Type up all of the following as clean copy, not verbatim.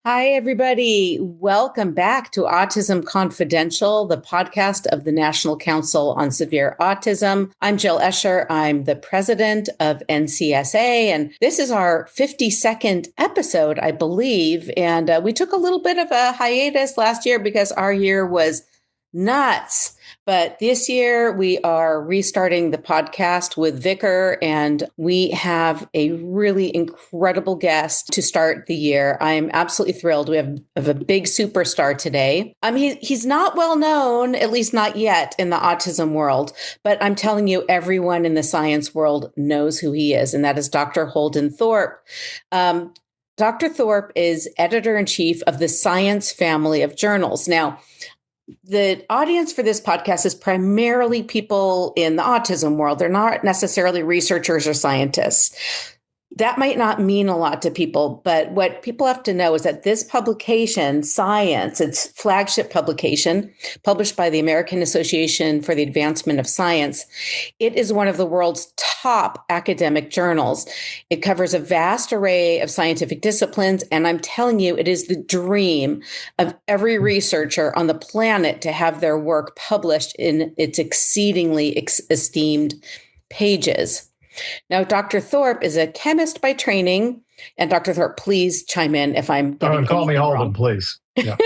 Hi, everybody. Welcome back to Autism Confidential, the podcast of the National Council on Severe Autism. I'm Jill Escher. I'm the president of NCSA, and this is our 52nd episode, I believe. And we took a little bit of a hiatus last year because our year was nuts. But this year we are restarting the podcast with Vicar, and we have a really incredible guest to start the year. I am absolutely thrilled. We have a big superstar today. He's not well known, at least not yet, in the autism world, but I'm telling you, everyone in the science world knows who he is, and that is Dr. Holden Thorp. Dr. Thorp is editor-in-chief of the Science family of journals. Now, the audience for this podcast is primarily people in the autism world. They're not necessarily researchers or scientists. That might not mean a lot to people, but what people have to know is that this publication, Science, its flagship publication, published by the American Association for the Advancement of Science, it is one of the world's top academic journals. It covers a vast array of scientific disciplines, and I'm telling you, it is the dream of every researcher on the planet to have their work published in its exceedingly esteemed pages. Now, Dr. Thorp is a chemist by training, and Dr. Thorp, please chime in if I'm getting call me Holden, wrong. Please. Yeah.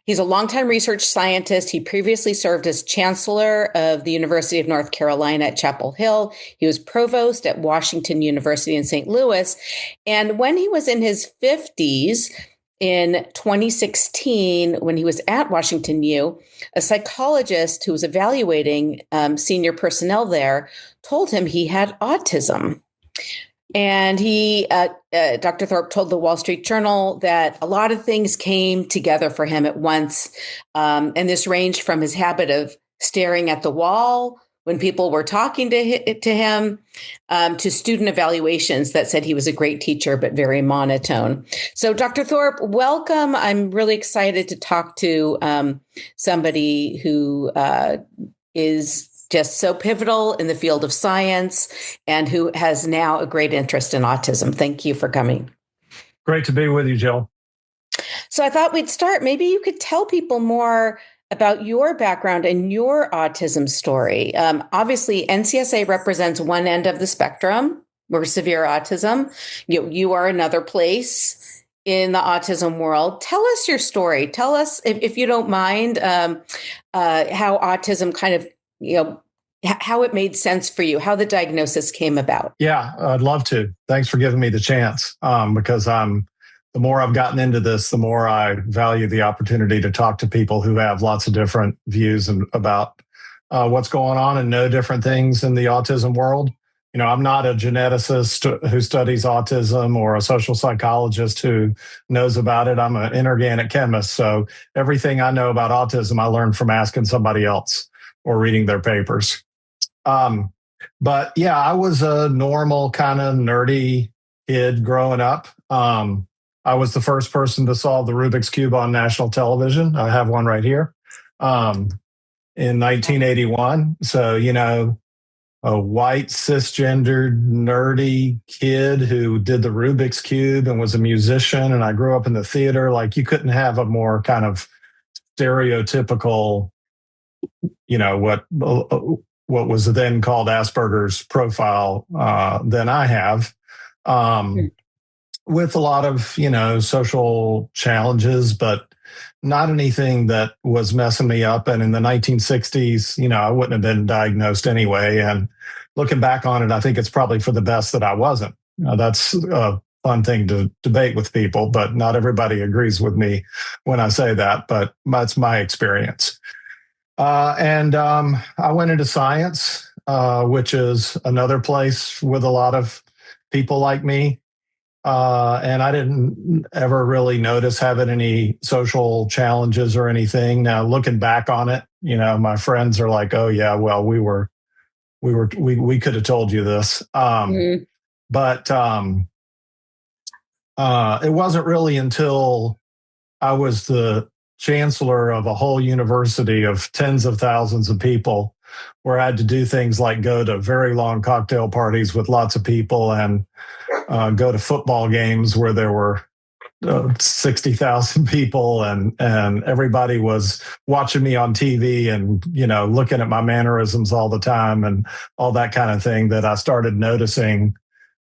He's a longtime research scientist. He previously served as chancellor of the University of North Carolina at Chapel Hill. He was provost at Washington University in St. Louis. And when he was in his 50s, in 2016, when he was at Washington U, a psychologist who was evaluating senior personnel there told him he had autism. And Dr. Thorp told the Wall Street Journal that a lot of things came together for him at once. And this ranged from his habit of staring at the wall when people were talking to him, to student evaluations that said he was a great teacher, but very monotone. So Dr. Thorp, welcome. I'm really excited to talk to somebody who is just so pivotal in the field of science and who has now a great interest in autism. Thank you for coming. Great to be with you, Jill. So I thought we'd start. Maybe you could tell people more about your background and your autism story. Obviously, NCSA represents one end of the spectrum, where severe autism. You are another place in the autism world. Tell us your story. Tell us, if you don't mind, how autism kind of, how it made sense for you, how the diagnosis came about. Yeah, I'd love to. Thanks for giving me the chance, because the more I've gotten into this, the more I value the opportunity to talk to people who have lots of different views about what's going on and know different things in the autism world. I'm not a geneticist who studies autism or a social psychologist who knows about it. I'm an inorganic chemist. So everything I know about autism, I learned from asking somebody else or reading their papers. But yeah, I was a normal kind of nerdy kid growing up. I was the first person to solve the Rubik's Cube on national television. I have one right here, in 1981. So, a white, cisgendered, nerdy kid who did the Rubik's Cube and was a musician. And I grew up in the theater. Like, you couldn't have a more kind of stereotypical, what was then called Asperger's profile than I have. With a lot of, social challenges, but not anything that was messing me up. And in the 1960s, I wouldn't have been diagnosed anyway. And looking back on it, I think it's probably for the best that I wasn't. That's a fun thing to debate with people, but not everybody agrees with me when I say that, but that's my experience. And I went into science, which is another place with a lot of people like me. And I didn't ever really notice having any social challenges or anything. Now, looking back on it, my friends are like, "Oh yeah, well, we could have told you this." But it wasn't really until I was the chancellor of a whole university of tens of thousands of people, where I had to do things like go to very long cocktail parties with lots of people and go to football games where there were 60,000 people, and everybody was watching me on TV and, looking at my mannerisms all the time and all that kind of thing, that I started noticing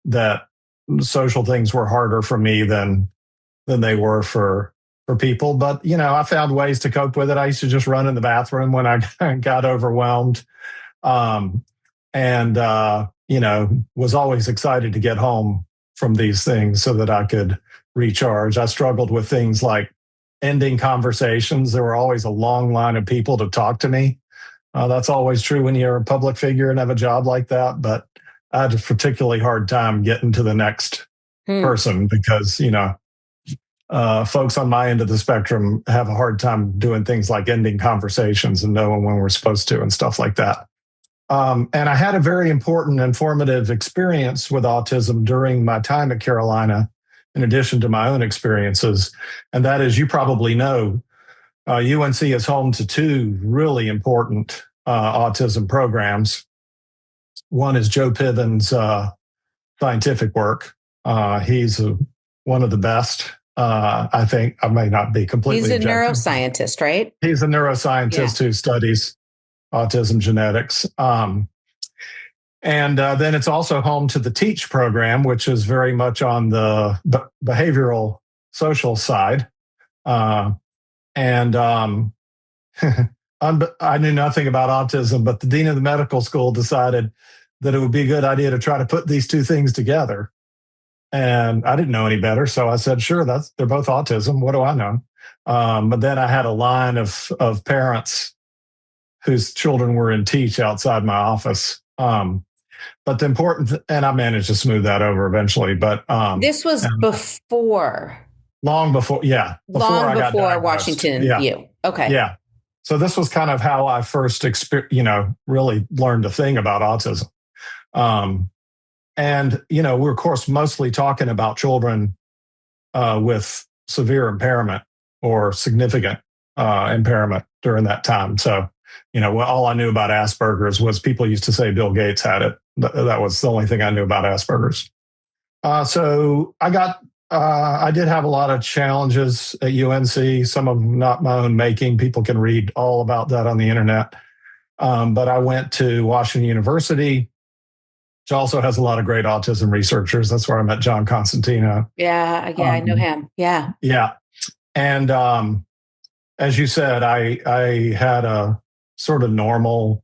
that social things were harder for me than they were for people. But, I found ways to cope with it. I used to just run in the bathroom when I got overwhelmed. And was always excited to get home from these things so that I could recharge. I struggled with things like ending conversations. There were always a long line of people to talk to me. That's always true when you're a public figure and have a job like that. But I had a particularly hard time getting to the next person because, folks on my end of the spectrum have a hard time doing things like ending conversations and knowing when we're supposed to and stuff like that. And I had a very important and formative experience with autism during my time at Carolina, in addition to my own experiences. And that is, you probably know, UNC is home to two really important autism programs. One is Joe Piven's scientific work. He's one of the best. I think I may not be completely. He's a objective. neuroscientist, right? He's a neuroscientist who studies autism genetics. And then it's also home to the TEACH program, which is very much on the behavioral social side. I knew nothing about autism, but the dean of the medical school decided that it would be a good idea to try to put these two things together. And I didn't know any better. So I said, sure, they're both autism. What do I know? But then I had a line of parents whose children were in TEACH outside my office. But the important, and I managed to smooth that over eventually. But this was before. Long before, yeah. Long before Washington U. Okay. Yeah. So this was kind of how I first, really learned a thing about autism. And, we're, of course, mostly talking about children with severe impairment or significant impairment during that time. So, all I knew about Asperger's was people used to say Bill Gates had it. That was the only thing I knew about Asperger's. So I did have a lot of challenges at UNC, some of them not my own making. People can read all about that on the internet. But I went to Washington University, which also has a lot of great autism researchers. That's where I met John Constantino. Yeah, I know him. Yeah. Yeah. And as you said, I had a sort of normal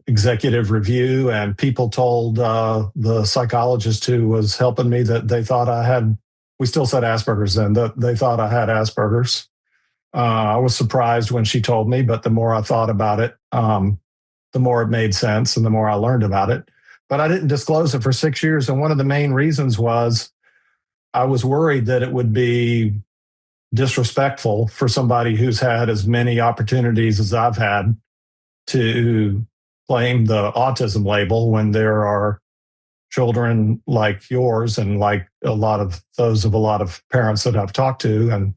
executive review, and people told the psychologist who was helping me that they thought I had, we still said Asperger's then, that they thought I had Asperger's. I was surprised when she told me, but the more I thought about it, the more it made sense and the more I learned about it. But I didn't disclose it for 6 years. And one of the main reasons was I was worried that it would be disrespectful for somebody who's had as many opportunities as I've had to claim the autism label when there are children like yours and like a lot of parents that I've talked to and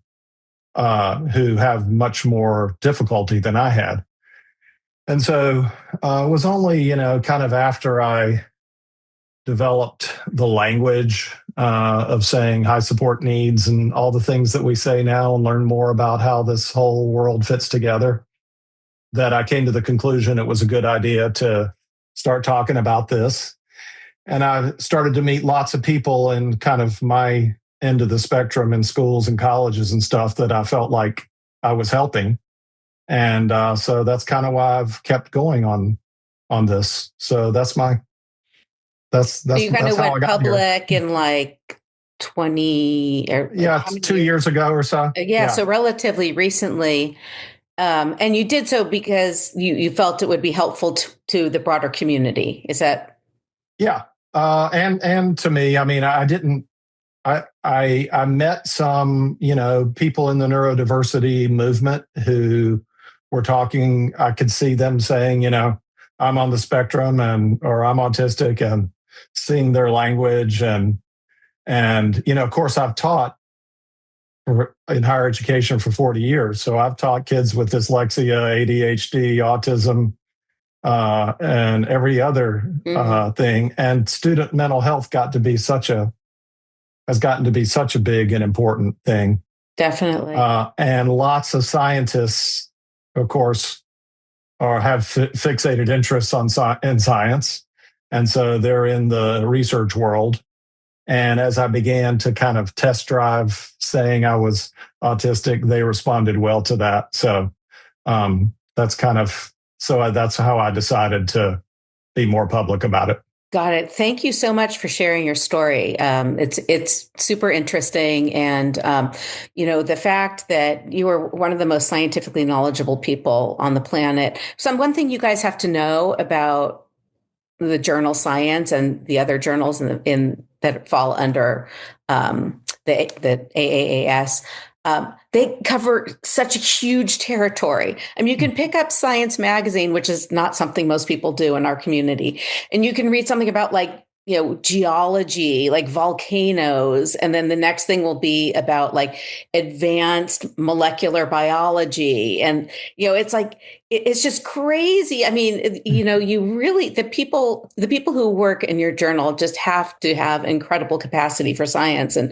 who have much more difficulty than I had. And so it was only, kind of after I developed the language of saying high support needs and all the things that we say now and learn more about how this whole world fits together, that I came to the conclusion it was a good idea to start talking about this. And I started to meet lots of people in kind of my end of the spectrum in schools and colleges and stuff that I felt like I was helping. And so that's kind of why I've kept going on this. So that's so you kind of went public in like 20 or it's 2 years ago or so. Yeah, so relatively recently. And you did so because you felt it would be helpful to the broader community. Is that? Yeah. And to me, I mean, I met some, people in the neurodiversity movement who were talking. I could see them saying, I'm on the spectrum or I'm autistic, and seeing their language and, of course I've taught in higher education for 40 years. So I've taught kids with dyslexia, ADHD, autism, and every other thing. And student mental health got to be such a has gotten to be such a big and important thing. Definitely. And lots of scientists, of course, have fixated interests in science. And so they're in the research world. And as I began to kind of test drive saying I was autistic, they responded well to that. So that's how I decided to be more public about it. Got it. Thank you so much for sharing your story. It's super interesting, and the fact that you are one of the most scientifically knowledgeable people on the planet. So, one thing you guys have to know about the journal Science and the other journals that fall under the AAAS. They cover such a huge territory. I mean, you can pick up Science magazine, which is not something most people do in our community, and you can read something about geology, like volcanoes. And then the next thing will be about like advanced molecular biology. And, it's like, it's just crazy. I mean, you really, the people who work in your journal just have to have incredible capacity for science. And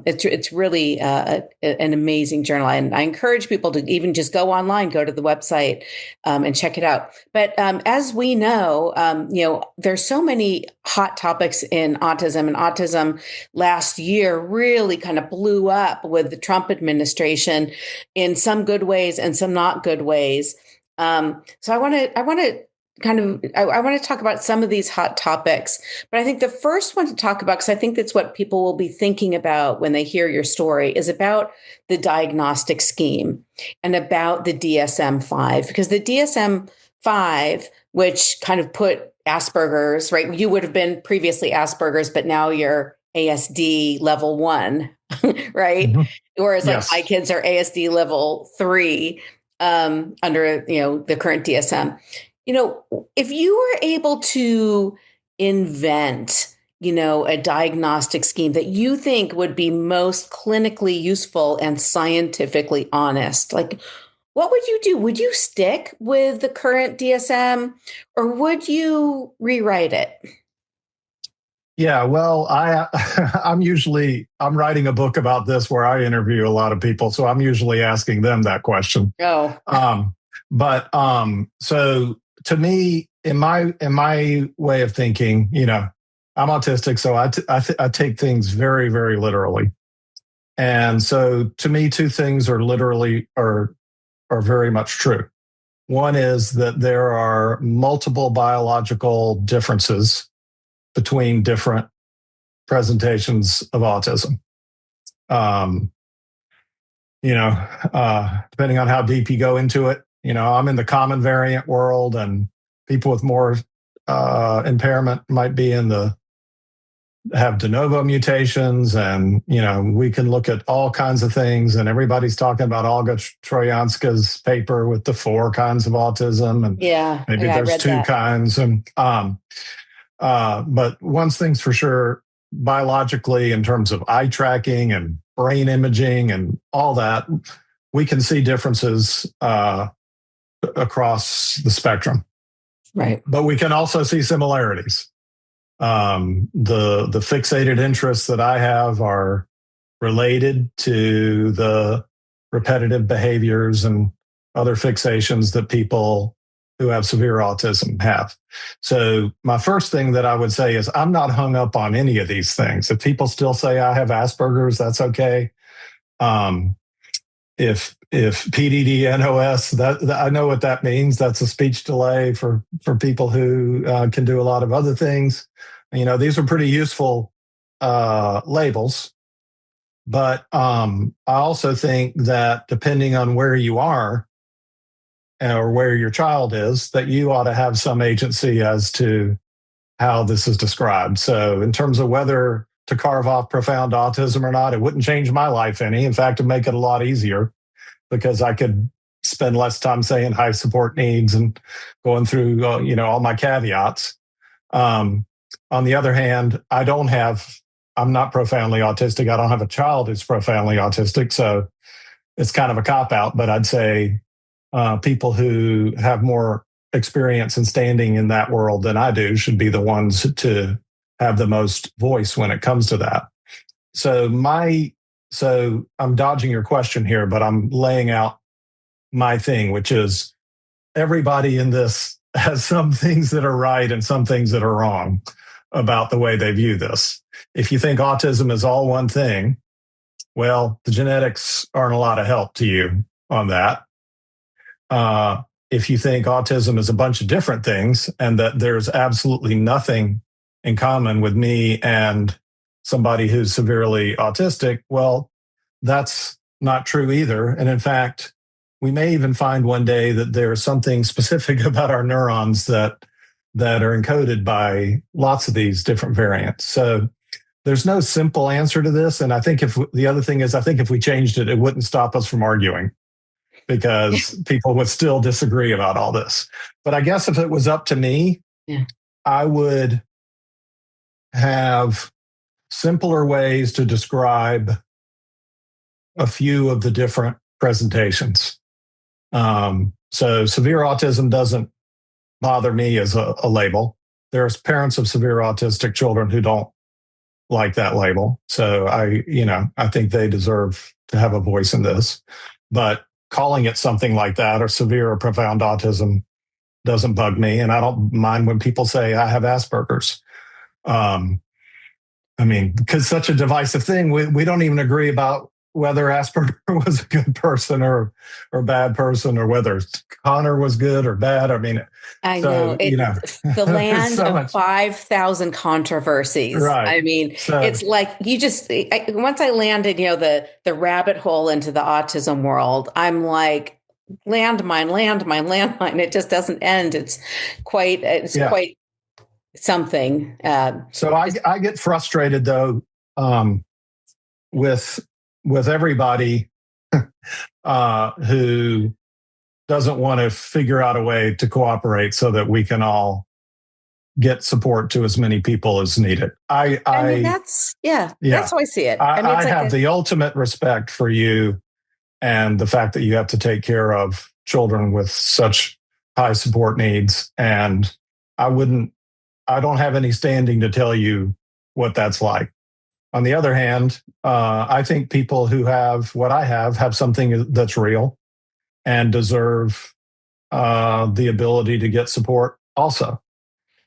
it's really an amazing journal. And I encourage people to even just go online, go to the website and check it out. But as we know, there's so many hot topics in autism, and autism last year really kind of blew up with the Trump administration in some good ways and some not good ways. So I want to talk about some of these hot topics, but I think the first one to talk about, because I think that's what people will be thinking about when they hear your story, is about the diagnostic scheme and about the DSM-5, because the DSM-5, which kind of put Asperger's, right? You would have been previously Asperger's, but now you're ASD level 1, right? Mm-hmm. Whereas yes. Like my kids are ASD level 3 under, the current DSM. If you were able to invent, a diagnostic scheme that you think would be most clinically useful and scientifically honest, like, what would you do? Would you stick with the current DSM, or would you rewrite it? Yeah, well, I'm writing a book about this where I interview a lot of people, so I'm usually asking them that question. Oh, so to me, in my way of thinking, I'm autistic, so I take things very, very literally, and so to me, two things are very much true. One is that there are multiple biological differences between different presentations of autism. Depending on how deep you go into it, I'm in the common variant world, and people with more impairment might be have de novo mutations, and we can look at all kinds of things, and everybody's talking about Olga Troyanska's paper with the 4 kinds of autism, and maybe there's 2 kinds, and but one thing's for sure, biologically, in terms of eye tracking and brain imaging and all that, we can see differences across the spectrum, right? But we can also see similarities. The fixated interests that I have are related to the repetitive behaviors and other fixations that people who have severe autism have. So my first thing that I would say is I'm not hung up on any of these things. If people still say I have Asperger's, that's okay. If PDD-NOS, that I know what that means. That's a speech delay for people who can do a lot of other things. These are pretty useful labels. But I also think that depending on where you are or where your child is, that you ought to have some agency as to how this is described. So in terms of whether to carve off profound autism or not, it wouldn't change my life any. In fact, it'd make it a lot easier, because I could spend less time saying high support needs and going through, all my caveats. On the other hand, I'm not profoundly autistic. I don't have a child who's profoundly autistic. So it's kind of a cop-out, but I'd say people who have more experience and standing in that world than I do should be the ones to have the most voice when it comes to that. so I'm dodging your question here, but I'm laying out my thing, which is everybody in this has some things that are right and some things that are wrong about the way they view this. If you think autism is all one thing, well, the genetics aren't a lot of help to you on that. If you think autism is a bunch of different things and that there's absolutely nothing in common with me and somebody who's severely autistic, well, that's not true either. And in fact, we may even find one day that there's something specific about our neurons that are encoded by lots of these different variants. So there's no simple answer to this. And I think if we changed it, it wouldn't stop us from arguing because people would still disagree about all this. But I guess if it was up to me, I would have simpler ways to describe a few of the different presentations. So severe autism doesn't bother me as a label. There's parents of severe autistic children who don't like that label. So I think they deserve to have a voice in this. But calling it something like that or severe or profound autism doesn't bug me. And I don't mind when people say I have Asperger's. Because such a divisive thing, we don't even agree about whether Asperger was a good person or a bad person, or whether Connor was good or bad. I know. The land so of 5,000 controversies. Right. It's like once I landed, the rabbit hole into the autism world, I'm like, landmine. It just doesn't end. It's quite something. So I get frustrated though, with everybody who doesn't want to figure out a way to cooperate so that we can all get support to as many people as needed. That's how I see it. I have the ultimate respect for you and the fact that you have to take care of children with such high support needs. And I don't have any standing to tell you what that's like. On the other hand, I think people who have what I have something that's real and deserve the ability to get support also.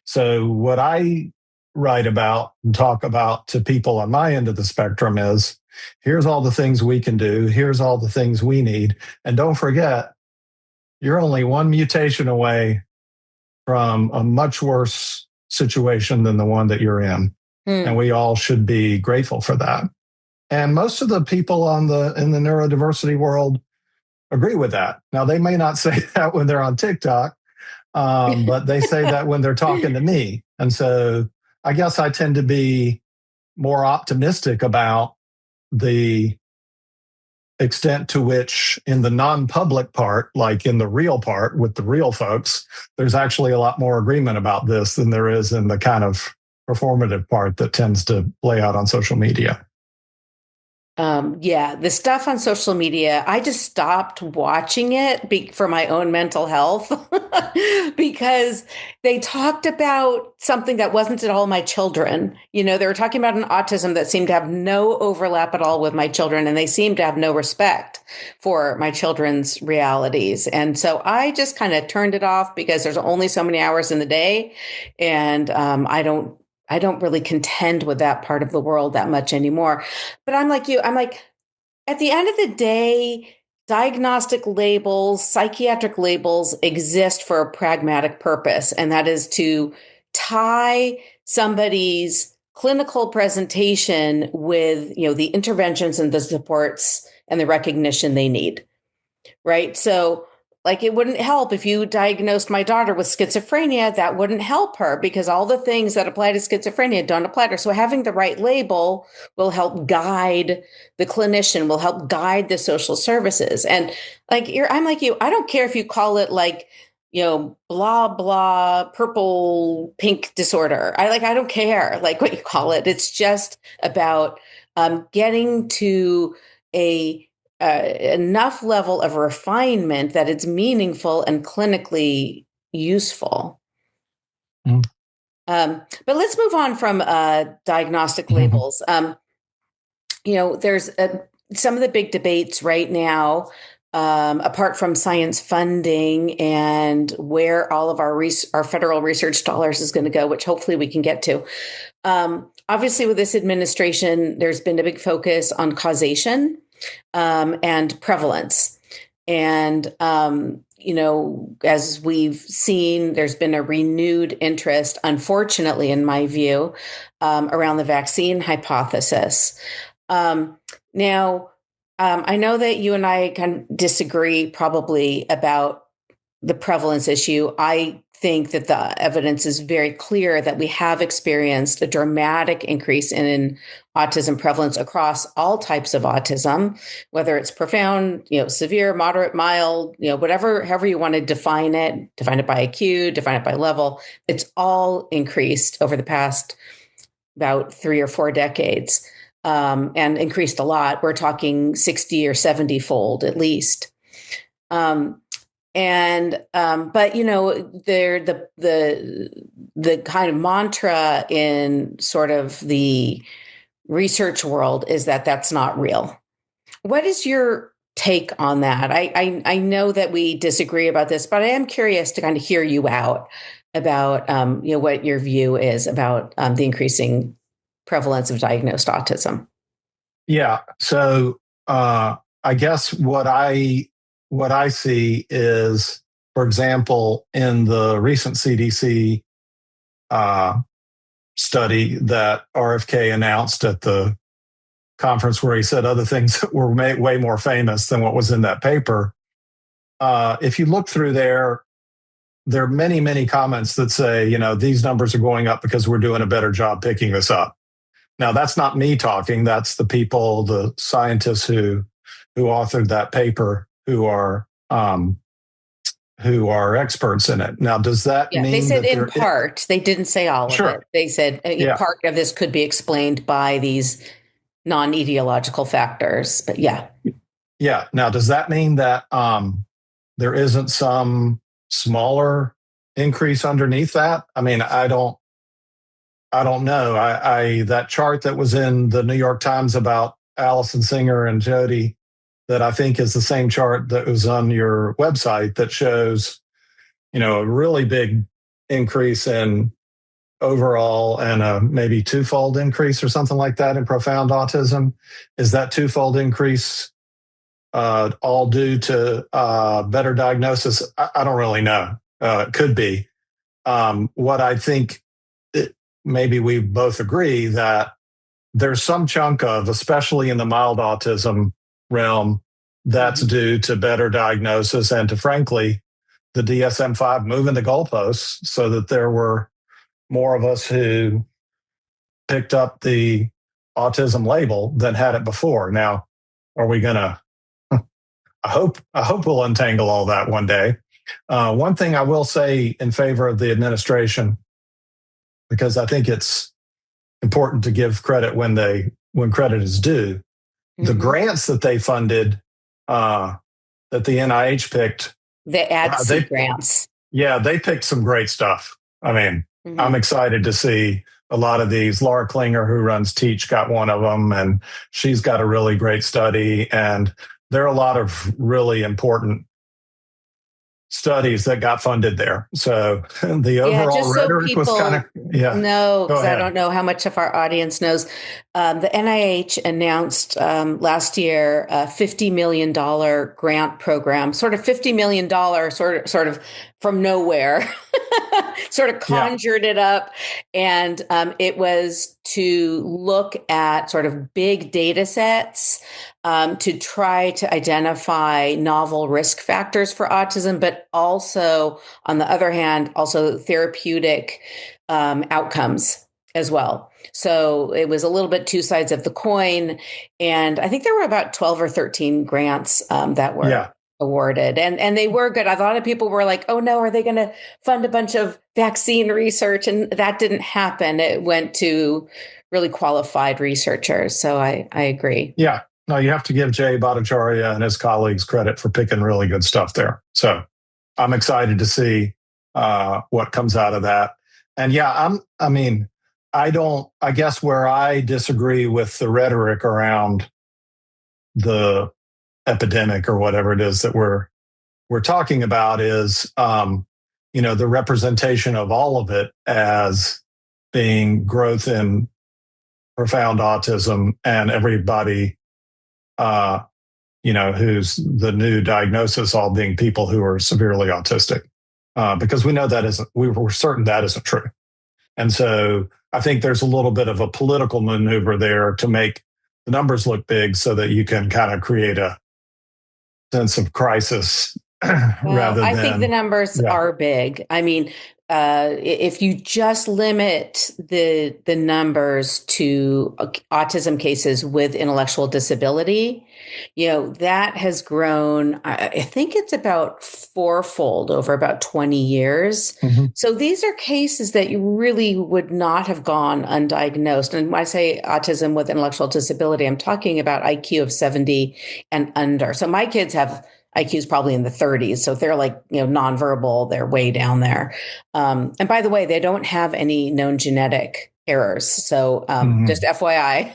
So what I write about and talk about to people on my end of the spectrum is, here's all the things we can do. Here's all the things we need. And don't forget, you're only one mutation away from a much worse situation than the one that you're in. And we all should be grateful for that. And most of the people in the neurodiversity world agree with that. Now, they may not say that when they're on TikTok, but they say that when they're talking to me. And so I guess I tend to be more optimistic about the extent to which in the non-public part, like in the real part with the real folks, there's actually a lot more agreement about this than there is in the kind of performative part that tends to play out on social media. The stuff on social media, I just stopped watching it for my own mental health because they talked about something that wasn't at all my children. They were talking about an autism that seemed to have no overlap at all with my children, and they seemed to have no respect for my children's realities. And so I just kind of turned it off because there's only so many hours in the day, and I don't really contend with that part of the world that much anymore. But I'm like you. I'm like, at the end of the day, diagnostic labels, psychiatric labels exist for a pragmatic purpose, and that is to tie somebody's clinical presentation with, the interventions and the supports and the recognition they need. Right? So, like, it wouldn't help if you diagnosed my daughter with schizophrenia. That wouldn't help her because all the things that apply to schizophrenia don't apply to her. So having the right label will help guide the clinician, will help guide the social services. And I'm like you. I don't care if you call it blah, blah, purple, pink disorder. I don't care what you call it. It's just about getting to enough level of refinement that it's meaningful and clinically useful. But let's move on from diagnostic labels. there's some of the big debates right now, apart from science funding and where all of our federal research dollars is going to go, which hopefully we can get to. Obviously, with this administration, there's been a big focus on causation and prevalence. And, as we've seen, there's been a renewed interest, unfortunately, in my view, around the vaccine hypothesis. Now, I know that you and I kind of disagree probably about the prevalence issue. I think that the evidence is very clear that we have experienced a dramatic increase in autism prevalence across all types of autism, whether it's profound, severe, moderate, mild, however you want to define it by IQ, define it by level. It's all increased over the past about 3 or 4 decades, and increased a lot. We're talking 60 or 70 fold at least. But the kind of mantra in sort of the research world is that that's not real. What is your take on that? I know that we disagree about this, but I am curious to kind of hear you out about what your view is about the increasing prevalence of diagnosed autism. Yeah. So I guess what I see is, for example, in the recent CDC study that RFK announced at the conference, where he said other things that were way more famous than what was in that paper. If you look through there are many, many comments that say, these numbers are going up because we're doing a better job picking this up. Now, that's not me talking. That's the people, the scientists who authored that paper, who are experts in it. Now, does that mean they said that in part? They didn't say all of it. They said part of this could be explained by these non-etiological factors. But yeah. Now, does that mean that there isn't some smaller increase underneath that? I mean, I don't know. That chart that was in the New York Times about Allison Singer and Jody, that I think is the same chart that was on your website, that shows, a really big increase in overall and a maybe twofold increase or something like that in profound autism. Is that twofold increase all due to better diagnosis? I don't really know. It could be. What I think, maybe we both agree that there's some chunk of, especially in the mild autism realm, that's due to better diagnosis and to, frankly, the DSM-5 moving the goalposts so that there were more of us who picked up the autism label than had it before. Now, are we going to, I hope we'll untangle all that one day. One thing I will say in favor of the administration, because I think it's important to give credit when credit is due. The grants that they funded, that the NIH picked, the ADSI grants. Yeah, they picked some great stuff. I mean, I'm excited to see a lot of these. Laura Klinger, who runs Teach, got one of them, and she's got a really great study. And there are a lot of really important studies that got funded there. So the overall rhetoric was kind of, No, because I don't know how much of our audience knows. The NIH announced last year a $50 million grant program, sort of $50 million, sort of from nowhere, sort of conjured it up. And it was to look at sort of big data sets to try to identify novel risk factors for autism, but also, on the other hand, also therapeutic outcomes as well. So it was a little bit two sides of the coin. And I think there were about 12 or 13 grants that were awarded. And they were good. A lot of people were like, oh no, are they going to fund a bunch of vaccine research? And that didn't happen. It went to really qualified researchers. So I agree. Yeah. No, you have to give Jay Bhattacharya and his colleagues credit for picking really good stuff there. So I'm excited to see what comes out of that. And I I guess where I disagree with the rhetoric around the epidemic or whatever it is that we're talking about is, the representation of all of it as being growth in profound autism and everybody, who's the new diagnosis all being people who are severely autistic, because we know we're certain that isn't true. And so I think there's a little bit of a political maneuver there to make the numbers look big so that you can kind of create a sense of crisis rather than. I think the numbers are big. I mean, if you just limit the numbers to autism cases with intellectual disability, that has grown. I think it's about fourfold over about 20 years. Mm-hmm. So these are cases that you really would not have gone undiagnosed. And when I say autism with intellectual disability, I'm talking about IQ of 70 and under. So my kids have IQ is probably in the 30s. So if they're nonverbal, they're way down there. And by the way, they don't have any known genetic errors. So just FYI,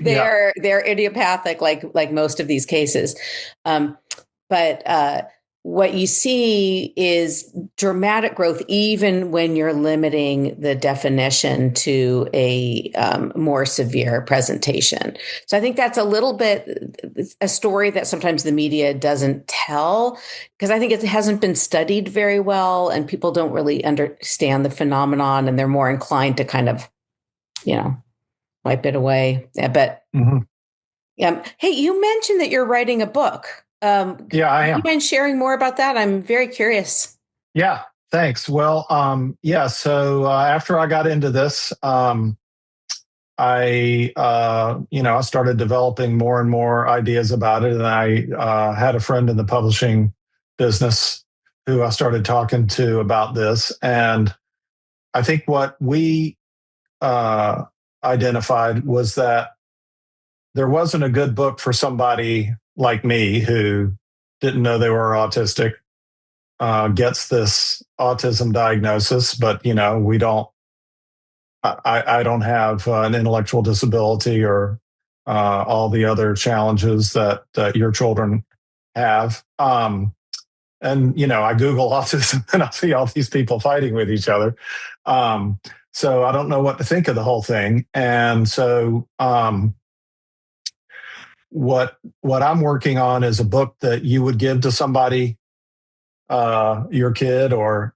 they're idiopathic, like most of these cases. But what you see is dramatic growth, even when you're limiting the definition to a more severe presentation. So I think that's a little bit a story that sometimes the media doesn't tell, because I think it hasn't been studied very well and people don't really understand the phenomenon, and they're more inclined to kind of, wipe it away. Yeah, but hey, you mentioned that you're writing a book. I am. Do you mind sharing more about that? I'm very curious. Yeah, thanks. Well, so after I got into this, I started developing more and more ideas about it. And I had a friend in the publishing business who I started talking to about this. And I think what we identified was that there wasn't a good book for somebody like me who didn't know they were autistic, gets this autism diagnosis, but we don't. I don't have an intellectual disability or all the other challenges that your children have. And I Google autism and I see all these people fighting with each other. So I don't know what to think of the whole thing. And so what I'm working on is a book that you would give to somebody, your kid or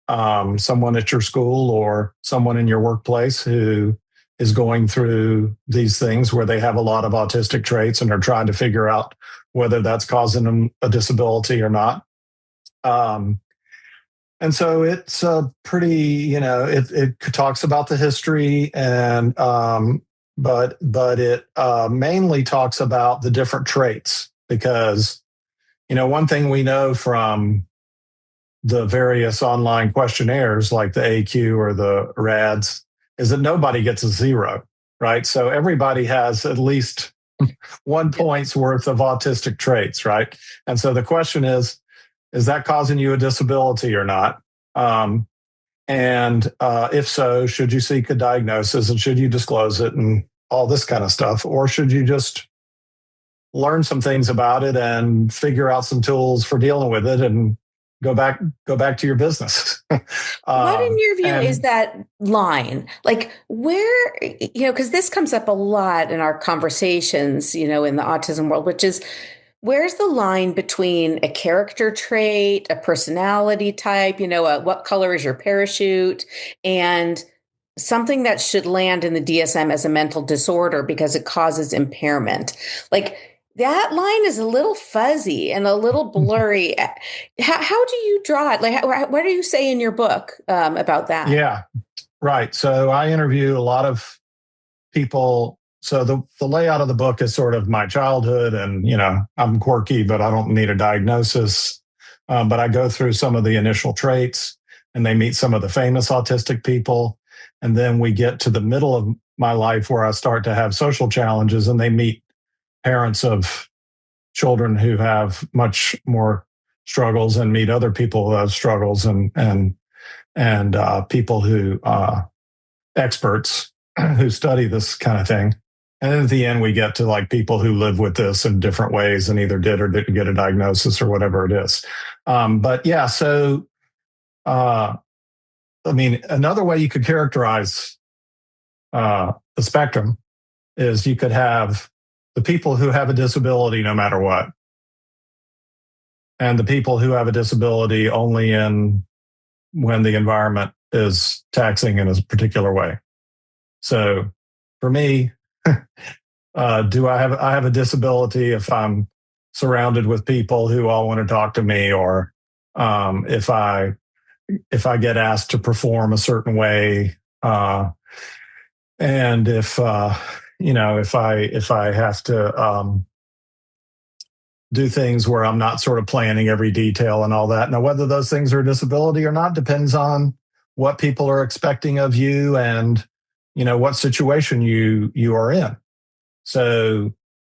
someone at your school or someone in your workplace who is going through these things where they have a lot of autistic traits and are trying to figure out whether that's causing them a disability or not. And so it's a pretty, it talks about the history and but it mainly talks about the different traits, because one thing we know from the various online questionnaires like the AQ or the RADS is that nobody gets a 0, right? So everybody has at least 1 point's worth of autistic traits, right? And so the question is that causing you a disability or not? And if so, should you seek a diagnosis and should you disclose it and all this kind of stuff? Or should you just learn some things about it and figure out some tools for dealing with it and go back to your business? What in your view is that line? Like where, because this comes up a lot in our conversations, in the autism world, which is, where's the line between a character trait, a personality type, what color is your parachute, and something that should land in the DSM as a mental disorder because it causes impairment? Like that line is a little fuzzy and a little blurry. How do you draw it? Like, what do you say in your book about that? Yeah, right. So I interview a lot of people. So the layout of the book is sort of my childhood, and I'm quirky, but I don't need a diagnosis. But I go through some of the initial traits, and they meet some of the famous autistic people, and then we get to the middle of my life where I start to have social challenges, and they meet parents of children who have much more struggles, and meet other people who have struggles, and people who experts. who study this kind of thing. And then at the end, we get to like people who live with this in different ways and either did or didn't get a diagnosis or whatever it is. But yeah, so another way you could characterize the spectrum is you could have the people who have a disability no matter what, and the people who have a disability only when the environment is taxing in a particular way. So for me, I have a disability if I'm surrounded with people who all want to talk to me, or if I get asked to perform a certain way, and if I have to do things where I'm not sort of planning every detail and all that. Now, whether those things are a disability or not depends on what people are expecting of you and what situation you are in. So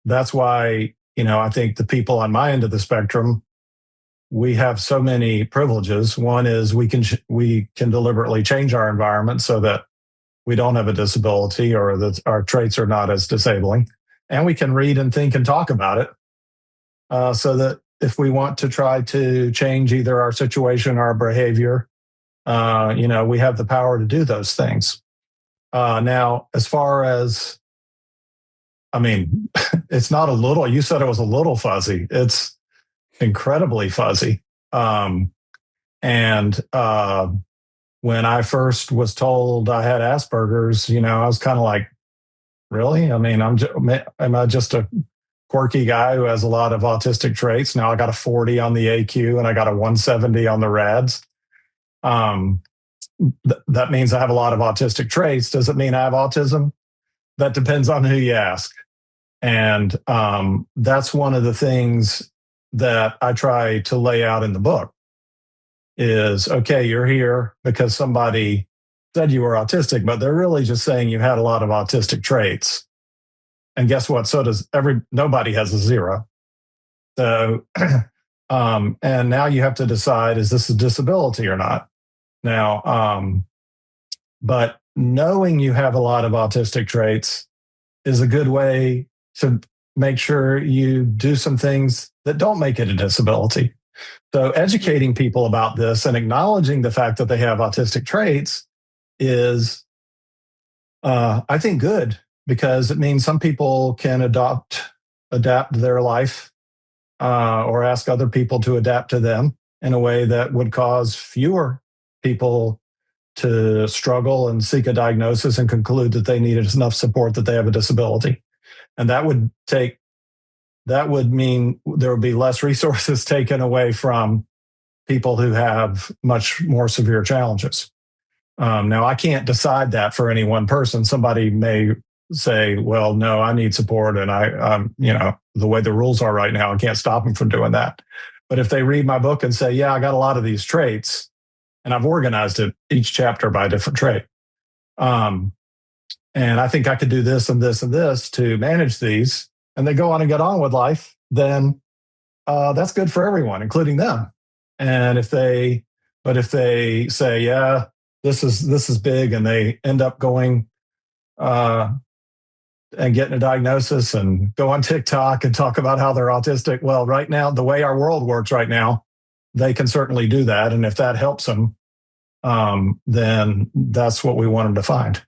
that's why, I think the people on my end of the spectrum, we have so many privileges. One is we can deliberately change our environment so that we don't have a disability or that our traits are not as disabling. And we can read and think and talk about it, so that if we want to try to change either our situation or our behavior, we have the power to do those things. Now, as far as it's not a little, you said it was a little fuzzy. It's incredibly fuzzy. And when I first was told I had Asperger's, I was kind of like, really? Am I just a quirky guy who has a lot of autistic traits? Now I got a 40 on the AQ and I got a 170 on the RADS. That means I have a lot of autistic traits. Does it mean I have autism? That depends on who you ask. And that's one of the things that I try to lay out in the book is, okay, you're here because somebody said you were autistic, but they're really just saying you had a lot of autistic traits. And guess what? So does nobody has a 0. So, and now you have to decide, is this a disability or not? Now, but knowing you have a lot of autistic traits is a good way to make sure you do some things that don't make it a disability. So educating people about this and acknowledging the fact that they have autistic traits is, I think, good, because it means some people can adapt their life, or ask other people to adapt to them in a way that would cause fewer people to struggle and seek a diagnosis and conclude that they needed enough support that they have a disability. And that would mean there would be less resources taken away from people who have much more severe challenges. Now, I can't decide that for any one person. Somebody may say, well, no, I need support. And the way the rules are right now, I can't stop them from doing that. But if they read my book and say, yeah, I got a lot of these traits, and I've organized it each chapter by a different trait. And I think I could do this and this and this to manage these, and they go on and get on with life, then that's good for everyone, including them. And if they say, yeah, this is big, and they end up going and getting a diagnosis and go on TikTok and talk about how they're autistic. Well, right now, the way our world works right now, they can certainly do that. And if that helps them, then that's what we want them to find.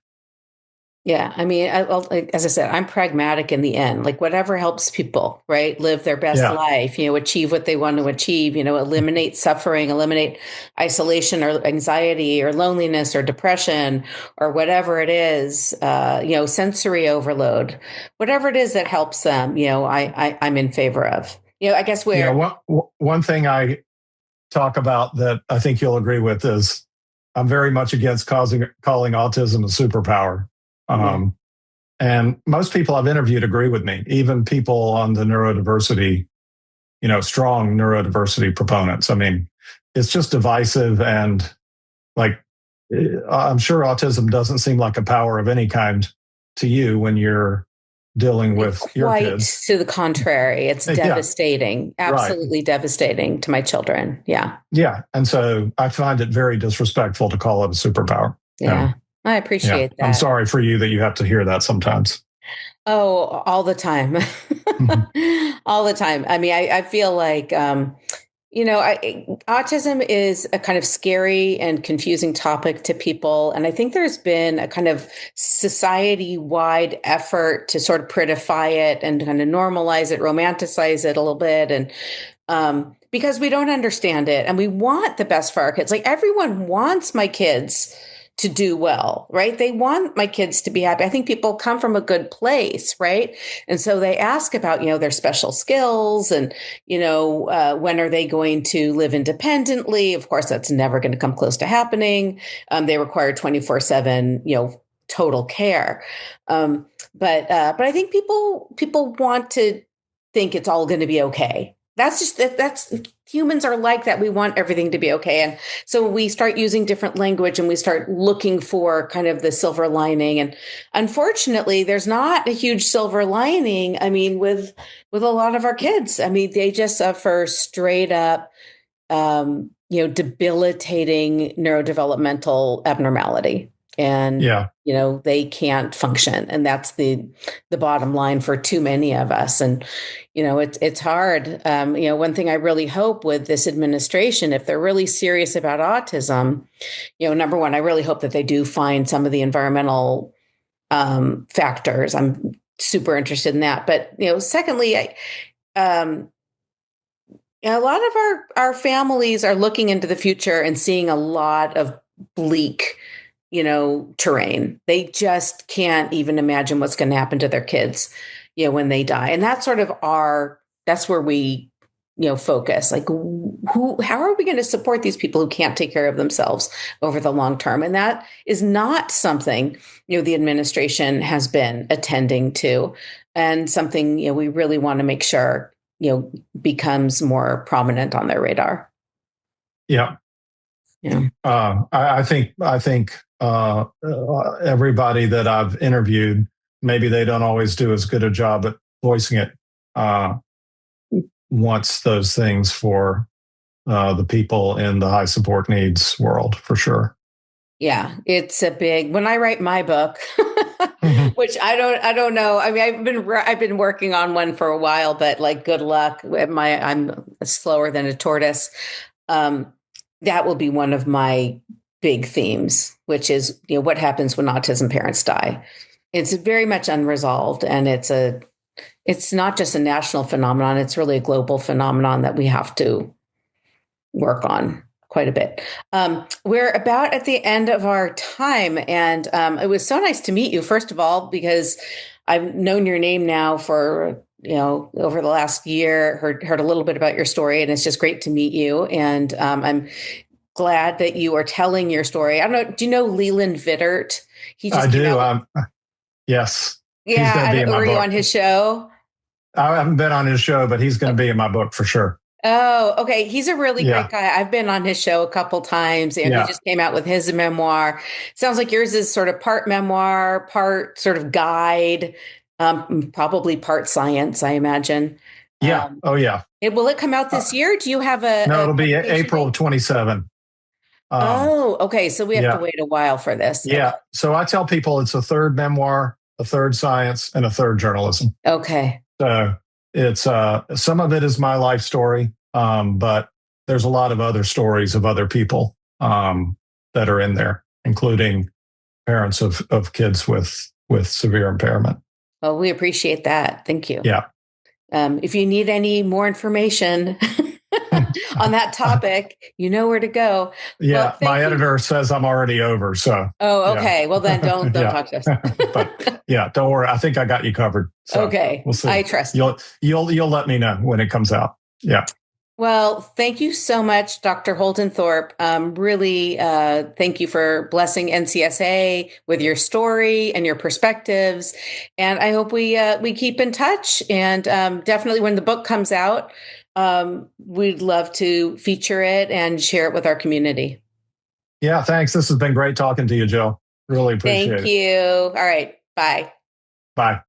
Yeah. As I said, I'm pragmatic in the end, like whatever helps people, right, live their best life, achieve what they want to achieve, eliminate suffering, eliminate isolation or anxiety or loneliness or depression or whatever it is, sensory overload, whatever it is that helps them, I'm in favor of. I guess one thing I talk about that I think you'll agree with is I'm very much against calling autism a superpower. And most people I've interviewed agree with me, even people on the neurodiversity, strong neurodiversity proponents. It's just divisive, and I'm sure autism doesn't seem like a power of any kind to you when you're dealing with your kids. To the contrary, it's devastating, absolutely devastating to my children. Yeah. Yeah. And so I find it very disrespectful to call it a superpower. Yeah. I Yeah. appreciate I'm that. sorry for you that you have to hear that sometimes. Oh, all the time. Mhm. All the time. I mean, I feel like, autism is a kind of scary and confusing topic to people. And I think there's been a kind of society wide effort to sort of prettify it and kind of normalize it, romanticize it a little bit. And because we don't understand it and we want the best for our kids. Like everyone wants my kids to do well, right? They want my kids to be happy. I think people come from a good place, right? And so they ask about, their special skills and, when are they going to live independently? Of course, that's never going to come close to happening. They require 24/7, total care. But I think people want to think it's all going to be okay. That's humans are like that. We want everything to be okay. And so we start using different language and we start looking for kind of the silver lining. And unfortunately, there's not a huge silver lining. I mean, with a lot of our kids, I mean, they just suffer straight up, debilitating neurodevelopmental abnormality. And Yeah. they can't function, and that's the bottom line for too many of us. And it's hard. One thing I really hope with this administration, if they're really serious about autism, number one, I really hope that they do find some of the environmental factors. I'm super interested in that. But secondly, a lot of our families are looking into the future and seeing a lot of bleak terrain. They just can't even imagine what's going to happen to their kids, when they die. And that's sort of that's where we, focus. Like how are we going to support these people who can't take care of themselves over the long term? And that is not something, the administration has been attending to, and something, we really want to make sure, becomes more prominent on their radar. Yeah. Yeah. I think everybody that I've interviewed, maybe they don't always do as good a job at voicing it, wants those things for the people in the high support needs world, for sure. Yeah, it's a big. When I write my book, which I don't know. I mean, I've been working on one for a while, but like, good luck. I'm slower than a tortoise. That will be one of my big themes, which is, what happens when autism parents die. It's very much unresolved, and it's not just a national phenomenon. It's really a global phenomenon that we have to work on quite a bit. We're about at the end of our time, and it was so nice to meet you, first of all, because I've known your name now for, over the last year, heard a little bit about your story, and it's just great to meet you. And I'm glad that you are telling your story. I don't know. Do you know Leland Vittert? He just I do. Yes. Yeah. Were you on his show? I haven't been on his show, but he's going to be in my book for sure. Oh, okay. He's a really great guy. I've been on his show a couple times, and he just came out with his memoir. Sounds like yours is sort of part memoir, part sort of guide, probably part science, I imagine. Yeah. Yeah. Will it come out this year? Do you have No, it'll be April 27. Okay. So we have to wait a while for this. Yeah. Okay. So I tell people it's a third memoir, a third science, and a third journalism. Okay. So it's some of it is my life story, but there's a lot of other stories of other people that are in there, including parents of kids with severe impairment. Well, we appreciate that. Thank you. Yeah. If you need any more information on that topic, you know where to go. Yeah, well, my editor says I'm already over. So. Oh, okay. Yeah. Well, then don't talk to us. But yeah, don't worry. I think I got you covered. So okay, we'll see. I trust you. You'll let me know when it comes out. Yeah. Well, thank you so much, Dr. Holden Thorp. Really, thank you for blessing NCSA with your story and your perspectives. And I hope we keep in touch. And definitely, when the book comes out, we'd love to feature it and share it with our community. Yeah, thanks. This has been great talking to you, Jill. Really appreciate it. Thank you. All right. Bye. Bye.